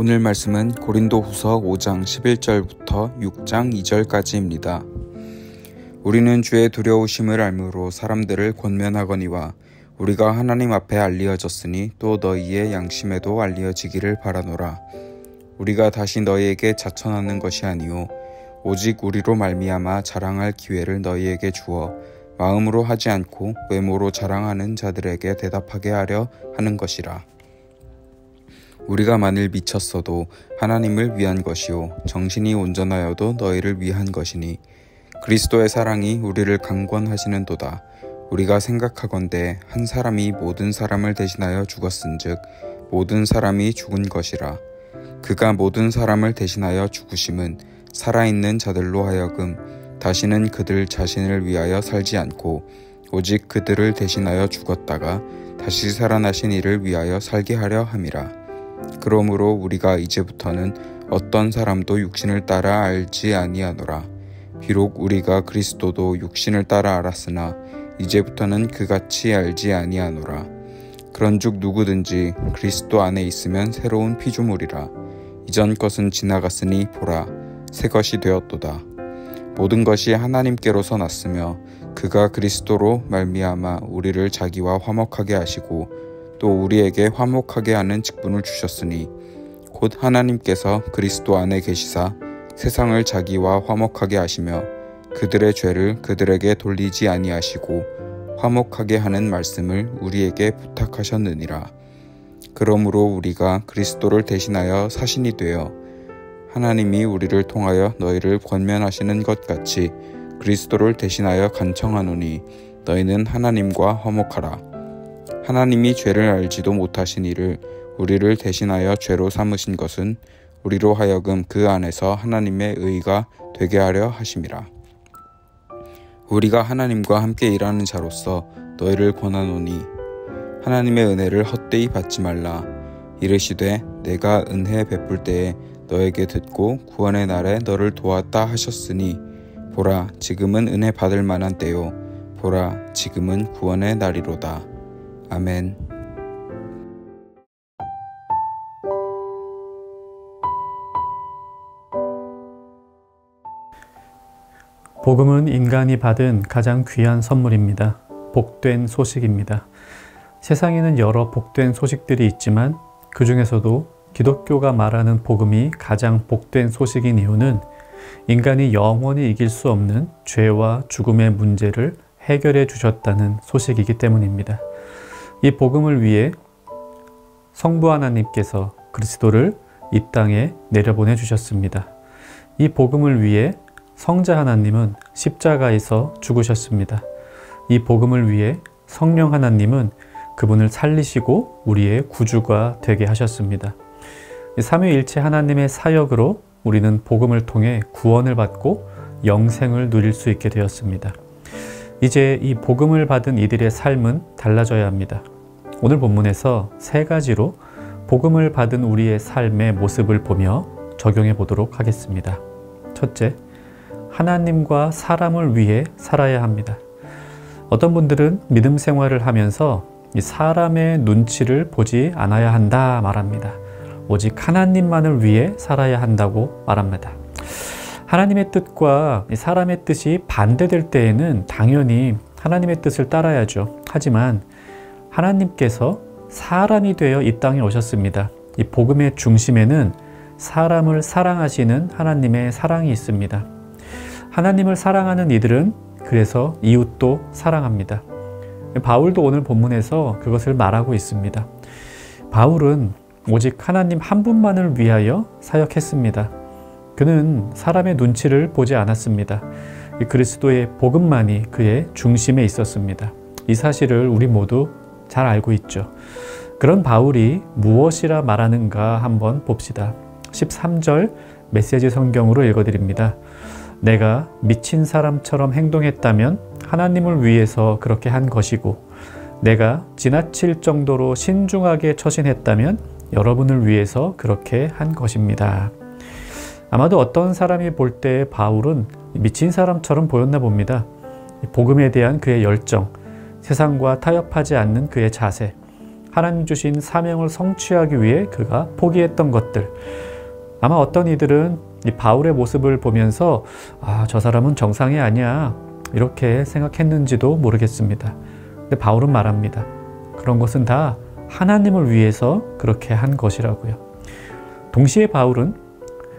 오늘 말씀은 고린도후서 5장 11절부터 6장 2절까지입니다. 우리는 주의 두려우심을 알므로 사람들을 권면하거니와 우리가 하나님 앞에 알리어졌으니 또 너희의 양심에도 알리어지기를 바라노라. 우리가 다시 너희에게 자천하는 것이 아니요 오직 우리로 말미암아 자랑할 기회를 너희에게 주어 마음으로 하지 않고 외모로 자랑하는 자들에게 대답하게 하려 하는 것이라. 우리가 만일 미쳤어도 하나님을 위한 것이요 정신이 온전하여도 너희를 위한 것이니 그리스도의 사랑이 우리를 강권하시는도다. 우리가 생각하건대 한 사람이 모든 사람을 대신하여 죽었은즉 모든 사람이 죽은 것이라. 그가 모든 사람을 대신하여 죽으심은 살아있는 자들로 하여금 다시는 그들 자신을 위하여 살지 않고 오직 그들을 대신하여 죽었다가 다시 살아나신 이를 위하여 살게 하려 함이라. 그러므로 우리가 이제부터는 어떤 사람도 육신을 따라 알지 아니하노라. 비록 우리가 그리스도도 육신을 따라 알았으나 이제부터는 그같이 알지 아니하노라. 그런즉 누구든지 그리스도 안에 있으면 새로운 피조물이라. 이전 것은 지나갔으니 보라 새 것이 되었도다. 모든 것이 하나님께로서 났으며 그가 그리스도로 말미암아 우리를 자기와 화목하게 하시고 또 우리에게 화목하게 하는 직분을 주셨으니 곧 하나님께서 그리스도 안에 계시사 세상을 자기와 화목하게 하시며 그들의 죄를 그들에게 돌리지 아니하시고 화목하게 하는 말씀을 우리에게 부탁하셨느니라. 그러므로 우리가 그리스도를 대신하여 사신이 되어 하나님이 우리를 통하여 너희를 권면하시는 것 같이 그리스도를 대신하여 간청하노니 너희는 하나님과 화목하라. 하나님이 죄를 알지도 못하신 이를 우리를 대신하여 죄로 삼으신 것은 우리로 하여금 그 안에서 하나님의 의가 되게 하려 하심이라. 우리가 하나님과 함께 일하는 자로서 너희를 권하노니 하나님의 은혜를 헛되이 받지 말라. 이르시되 내가 은혜 베풀 때에 너에게 듣고 구원의 날에 너를 도왔다 하셨으니 보라 지금은 은혜 받을 만한 때요 보라 지금은 구원의 날이로다. 아멘. 복음은 인간이 받은 가장 귀한 선물입니다. 복된 소식입니다. 세상에는 여러 복된 소식들이 있지만 그 중에서도 기독교가 말하는 복음이 가장 복된 소식인 이유는 인간이 영원히 이길 수 없는 죄와 죽음의 문제를 해결해 주셨다는 소식이기 때문입니다. 이 복음을 위해 성부 하나님께서 그리스도를 이 땅에 내려보내 주셨습니다. 이 복음을 위해 성자 하나님은 십자가에서 죽으셨습니다. 이 복음을 위해 성령 하나님은 그분을 살리시고 우리의 구주가 되게 하셨습니다. 삼위일체 하나님의 사역으로 우리는 복음을 통해 구원을 받고 영생을 누릴 수 있게 되었습니다. 이제 이 복음을 받은 이들의 삶은 달라져야 합니다. 오늘 본문에서 세 가지로 복음을 받은 우리의 삶의 모습을 보며 적용해 보도록 하겠습니다. 첫째, 하나님과 사람을 위해 살아야 합니다. 어떤 분들은 믿음 생활을 하면서 이 사람의 눈치를 보지 않아야 한다 말합니다. 오직 하나님만을 위해 살아야 한다고 말합니다. 하나님의 뜻과 사람의 뜻이 반대될 때에는 당연히 하나님의 뜻을 따라야죠. 하지만 하나님께서 사람이 되어 이 땅에 오셨습니다. 이 복음의 중심에는 사람을 사랑하시는 하나님의 사랑이 있습니다. 하나님을 사랑하는 이들은 그래서 이웃도 사랑합니다. 바울도 오늘 본문에서 그것을 말하고 있습니다. 바울은 오직 하나님 한 분만을 위하여 사역했습니다. 그는 사람의 눈치를 보지 않았습니다. 그리스도의 복음만이 그의 중심에 있었습니다. 이 사실을 우리 모두 잘 알고 있죠. 그런 바울이 무엇이라 말하는가 한번 봅시다. 13절 메시지 성경으로 읽어드립니다. 내가 미친 사람처럼 행동했다면 하나님을 위해서 그렇게 한 것이고 내가 지나칠 정도로 신중하게 처신했다면 여러분을 위해서 그렇게 한 것입니다. 아마도 어떤 사람이 볼 때 바울은 미친 사람처럼 보였나 봅니다. 복음에 대한 그의 열정, 세상과 타협하지 않는 그의 자세, 하나님 주신 사명을 성취하기 위해 그가 포기했던 것들. 아마 어떤 이들은 이 바울의 모습을 보면서 저 사람은 정상이 아니야 이렇게 생각했는지도 모르겠습니다. 근데 바울은 말합니다. 그런 것은 다 하나님을 위해서 그렇게 한 것이라고요. 동시에 바울은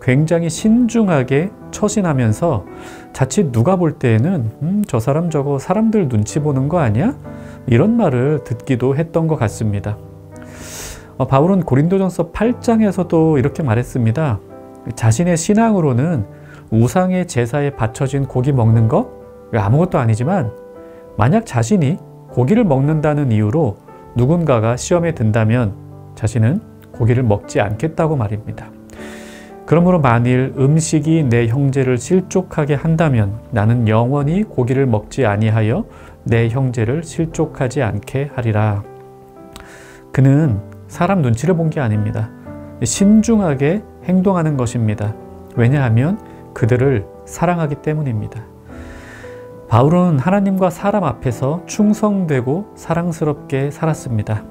굉장히 신중하게 처신하면서 자칫 누가 볼 때에는 저 사람 저거 사람들 눈치 보는 거 아니야? 이런 말을 듣기도 했던 것 같습니다. 바울은 고린도전서 8장에서도 이렇게 말했습니다. 자신의 신앙으로는 우상의 제사에 바쳐진 고기 먹는 거 아무것도 아니지만 만약 자신이 고기를 먹는다는 이유로 누군가가 시험에 든다면 자신은 고기를 먹지 않겠다고 말입니다. 그러므로 만일 음식이 내 형제를 실족하게 한다면 나는 영원히 고기를 먹지 아니하여 내 형제를 실족하지 않게 하리라. 그는 사람 눈치를 본 게 아닙니다. 신중하게 행동하는 것입니다. 왜냐하면 그들을 사랑하기 때문입니다. 바울은 하나님과 사람 앞에서 충성되고 사랑스럽게 살았습니다.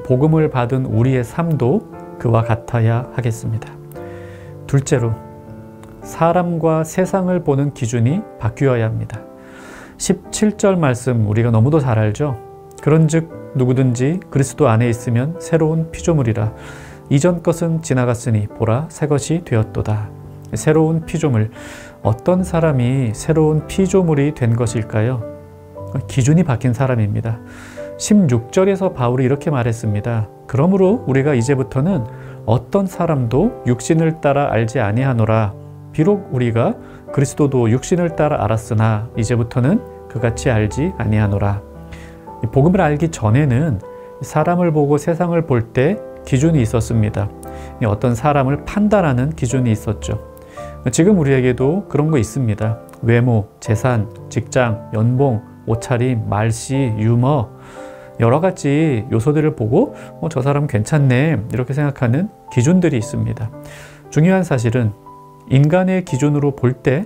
복음을 받은 우리의 삶도 그와 같아야 하겠습니다. 둘째로, 사람과 세상을 보는 기준이 바뀌어야 합니다. 17절 말씀 우리가 너무도 잘 알죠? 그런즉 누구든지 그리스도 안에 있으면 새로운 피조물이라. 이전 것은 지나갔으니 보라 새 것이 되었도다. 새로운 피조물, 어떤 사람이 새로운 피조물이 된 것일까요? 기준이 바뀐 사람입니다. 16절에서 바울이 이렇게 말했습니다. 그러므로 우리가 이제부터는 어떤 사람도 육신을 따라 알지 아니하노라. 비록 우리가 그리스도도 육신을 따라 알았으나 이제부터는 그같이 알지 아니하노라. 복음을 알기 전에는 사람을 보고 세상을 볼 때 기준이 있었습니다. 어떤 사람을 판단하는 기준이 있었죠. 지금 우리에게도 그런 거 있습니다. 외모, 재산, 직장, 연봉, 옷차림, 말씨, 유머, 여러 가지 요소들을 보고 저 사람 괜찮네 이렇게 생각하는 기준들이 있습니다. 중요한 사실은 인간의 기준으로 볼 때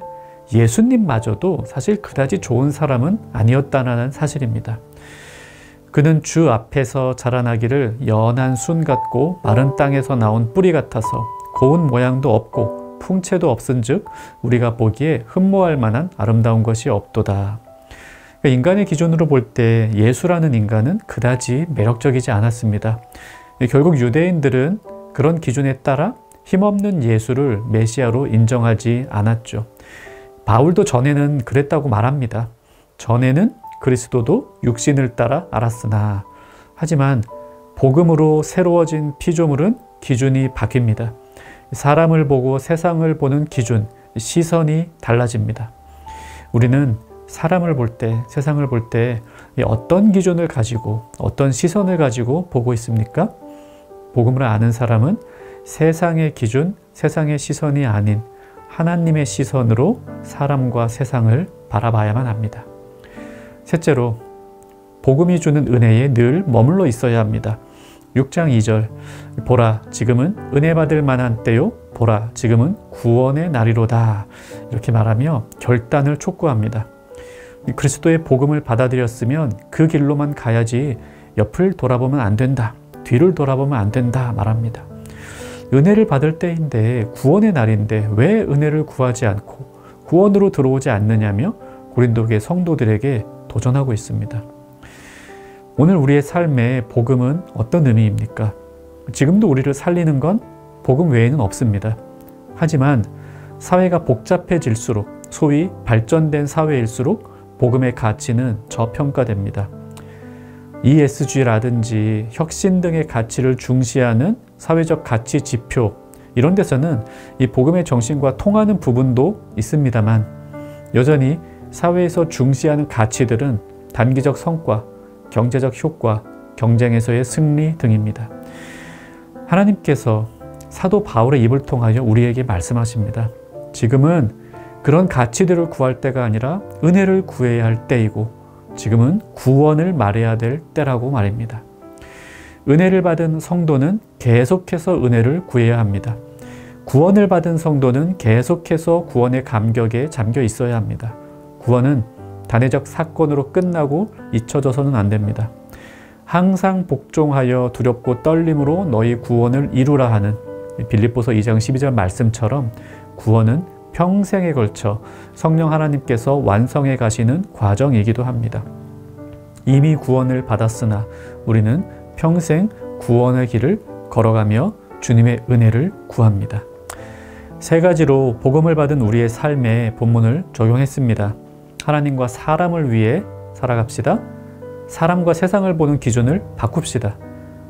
예수님마저도 사실 그다지 좋은 사람은 아니었다는 사실입니다. 그는 주 앞에서 자라나기를 연한 순 같고 마른 땅에서 나온 뿌리 같아서 고운 모양도 없고 풍채도 없은즉 우리가 보기에 흠모할 만한 아름다운 것이 없도다. 인간의 기준으로 볼 때 예수라는 인간은 그다지 매력적이지 않았습니다. 결국 유대인들은 그런 기준에 따라 힘없는 예수를 메시아로 인정하지 않았죠. 바울도 전에는 그랬다고 말합니다. 전에는 그리스도도 육신을 따라 알았으나, 하지만 복음으로 새로워진 피조물은 기준이 바뀝니다. 사람을 보고 세상을 보는 기준, 시선이 달라집니다. 우리는 사람을 볼 때, 세상을 볼 때 어떤 기준을 가지고, 어떤 시선을 가지고 보고 있습니까? 복음을 아는 사람은 세상의 기준, 세상의 시선이 아닌 하나님의 시선으로 사람과 세상을 바라봐야만 합니다. 셋째로, 복음이 주는 은혜에 늘 머물러 있어야 합니다. 6장 2절, 보라 지금은 은혜 받을 만한 때요, 보라 지금은 구원의 날이로다. 이렇게 말하며 결단을 촉구합니다. 그리스도의 복음을 받아들였으면 그 길로만 가야지 옆을 돌아보면 안 된다, 뒤를 돌아보면 안 된다 말합니다. 은혜를 받을 때인데, 구원의 날인데 왜 은혜를 구하지 않고 구원으로 들어오지 않느냐며 고린도교의 성도들에게 도전하고 있습니다. 오늘 우리의 삶에 복음은 어떤 의미입니까? 지금도 우리를 살리는 건 복음 외에는 없습니다. 하지만 사회가 복잡해질수록, 소위 발전된 사회일수록 복음의 가치는 저평가됩니다. ESG라든지 혁신 등의 가치를 중시하는 사회적 가치 지표, 이런 데서는 이 복음의 정신과 통하는 부분도 있습니다만, 여전히 사회에서 중시하는 가치들은 단기적 성과, 경제적 효과, 경쟁에서의 승리 등입니다. 하나님께서 사도 바울의 입을 통하여 우리에게 말씀하십니다. 지금은 그런 가치들을 구할 때가 아니라 은혜를 구해야 할 때이고, 지금은 구원을 말해야 될 때라고 말입니다. 은혜를 받은 성도는 계속해서 은혜를 구해야 합니다. 구원을 받은 성도는 계속해서 구원의 감격에 잠겨 있어야 합니다. 구원은 단회적 사건으로 끝나고 잊혀져서는 안 됩니다. 항상 복종하여 두렵고 떨림으로 너희 구원을 이루라 하는 빌립보서 2장 12절 말씀처럼 구원은 평생에 걸쳐 성령 하나님께서 완성해 가시는 과정이기도 합니다. 이미 구원을 받았으나 우리는 평생 구원의 길을 걸어가며 주님의 은혜를 구합니다. 세 가지로 복음을 받은 우리의 삶에 본문을 적용했습니다. 하나님과 사람을 위해 살아갑시다. 사람과 세상을 보는 기준을 바꿉시다.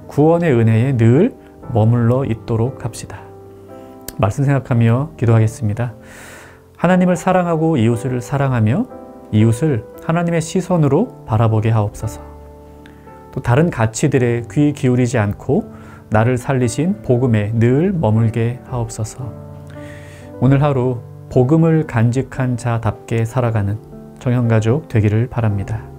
구원의 은혜에 늘 머물러 있도록 합시다. 말씀 생각하며 기도하겠습니다. 하나님을 사랑하고 이웃을 사랑하며 이웃을 하나님의 시선으로 바라보게 하옵소서. 또 다른 가치들에 귀 기울이지 않고 나를 살리신 복음에 늘 머물게 하옵소서. 오늘 하루 복음을 간직한 자답게 살아가는 정형가족 되기를 바랍니다.